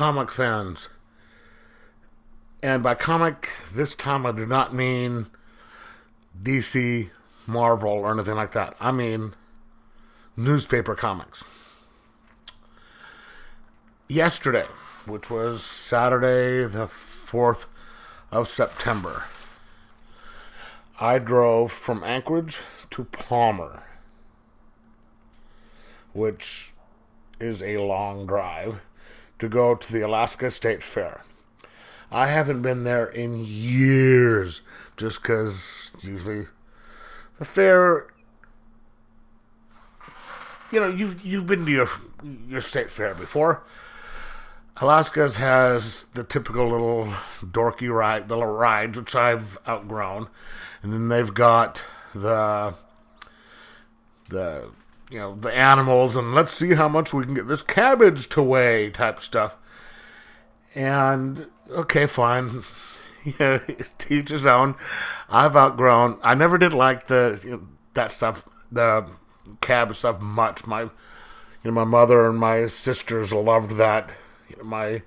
comic fans. And by comic, this time I do not mean DC, Marvel, or anything like that. I mean newspaper comics. Yesterday, which was Saturday the 4th of September, I drove from Anchorage to Palmer, which is a long drive, to go to the Alaska State Fair. I haven't been there in years, just because usually the fair, you've been to your state fair before. Alaska's has the typical little dorky ride, the little rides, which I've outgrown, and then they've got the animals, and let's see how much we can get this cabbage to weigh type stuff. And okay, fine, to each his own. I've outgrown. I never did like that stuff, the cabbage stuff much. My mother and my sisters loved that. My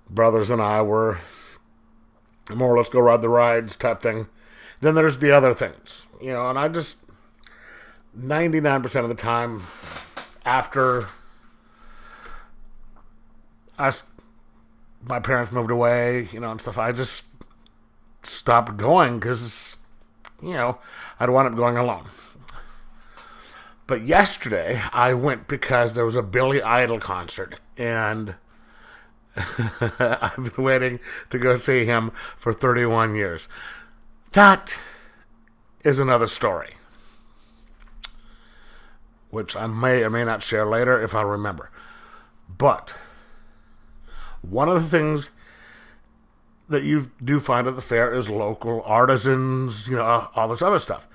brothers and I were more let's go ride the rides type thing. Then there's the other things, and I just 99% of the time after my parents moved away, and stuff, I just stopped going because, I'd wind up going alone. But yesterday I went because there was a Billy Idol concert, and I've been waiting to go see him for 31 years. That is another story, which I may or may not share later if I remember. But one of the things that you do find at the fair is local artisans, all this other stuff.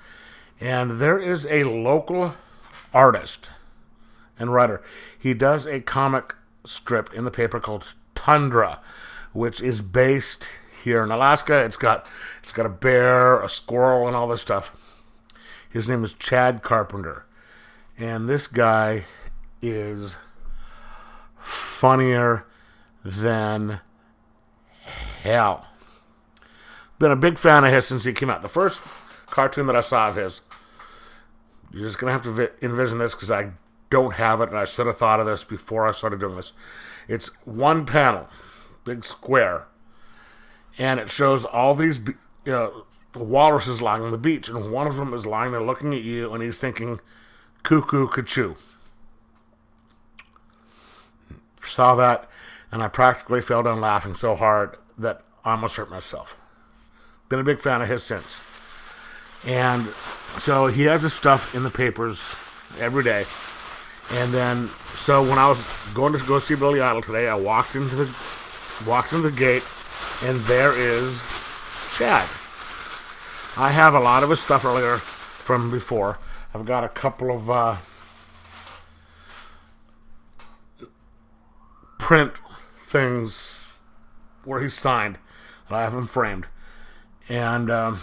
And there is a local artist and writer. He does a comic strip in the paper called Tundra, which is based here in Alaska. It's got a bear, a squirrel, and all this stuff. His name is Chad Carpenter. And this guy is funnier than hell. Been a big fan of his since he came out. The first cartoon that I saw of his, you're just going to have to envision this because I don't have it, and I should have thought of this before I started doing this. It's one panel, big square, and it shows all these walruses lying on the beach, and one of them is lying there looking at you, and he's thinking, cuckoo, ka-choo. Saw that, and I practically fell down laughing so hard that I almost hurt myself. Been a big fan of his since. And so he has this stuff in the papers every day. And then, so when I was going to go see Billy Idol today, I walked into the gate, and there is Chad. I have a lot of his stuff earlier from before. I've got a couple of print things where he's signed, and I have them framed. And I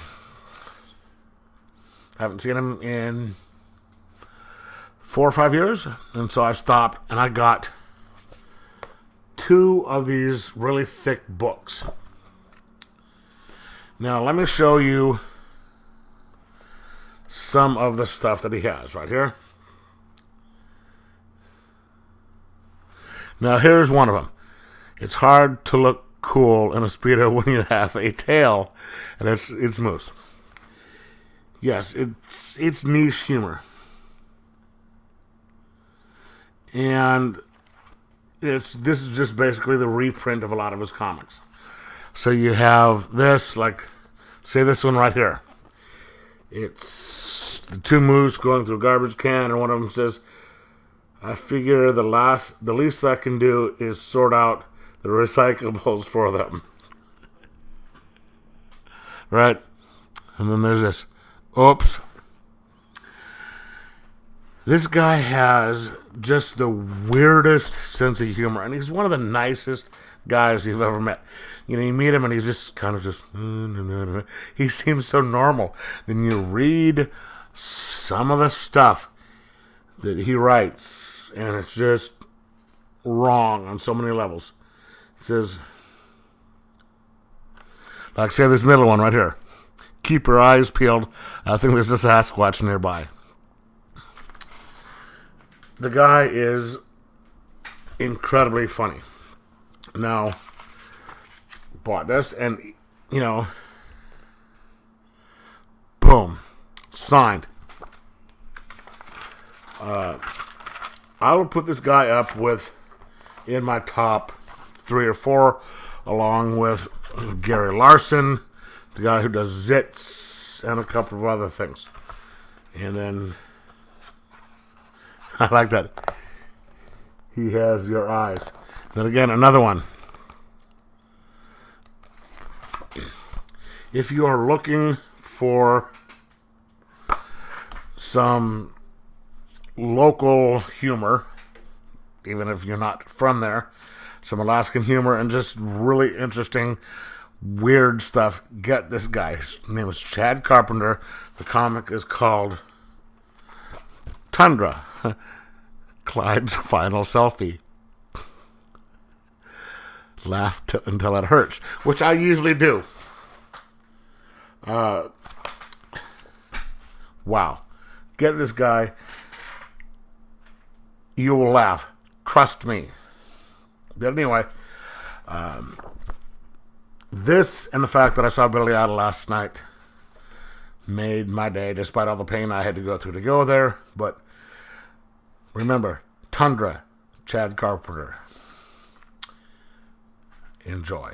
haven't seen him in 4 or 5 years, and so I stopped and I got 2 of these really thick books. Now let me show you some of the stuff that he has right here. Now here's one of them. It's hard to look cool in a Speedo when you have a tail, and it's moose. Yes, it's niche humor. And this is just basically the reprint of a lot of his comics. So you have this, like, say this one right here. It's the 2 moose going through a garbage can, and one of them says, I figure the least I can do is sort out the recyclables for them. Right? And then there's this. Oops. This guy has just the weirdest sense of humor, and he's one of the nicest guys you've ever met. You meet him, and he's just kind of just... He seems so normal. Then you read some of the stuff that he writes, and it's just wrong on so many levels. says, like say this middle one right here. Keep your eyes peeled. I think there's a Sasquatch nearby. The guy is incredibly funny. Now, bought this and, you know, boom, signed. I will put this guy up with in my top 3 or 4, along with Gary Larson, the guy who does Zits, and a couple of other things. And then I like that. He has your eyes. Then again, another one. If you are looking for some local humor, even if you're not from there, some Alaskan humor and just really interesting, weird stuff, get this guy. His name is Chad Carpenter. The comic is called Tundra, Clyde's Final Selfie. Laugh until it hurts, which I usually do. Wow. Get this guy. You will laugh. Trust me. But anyway, this and the fact that I saw Billy Idol last night made my day, despite all the pain I had to go through to go there. But remember, Tundra, Chad Carpenter. Enjoy.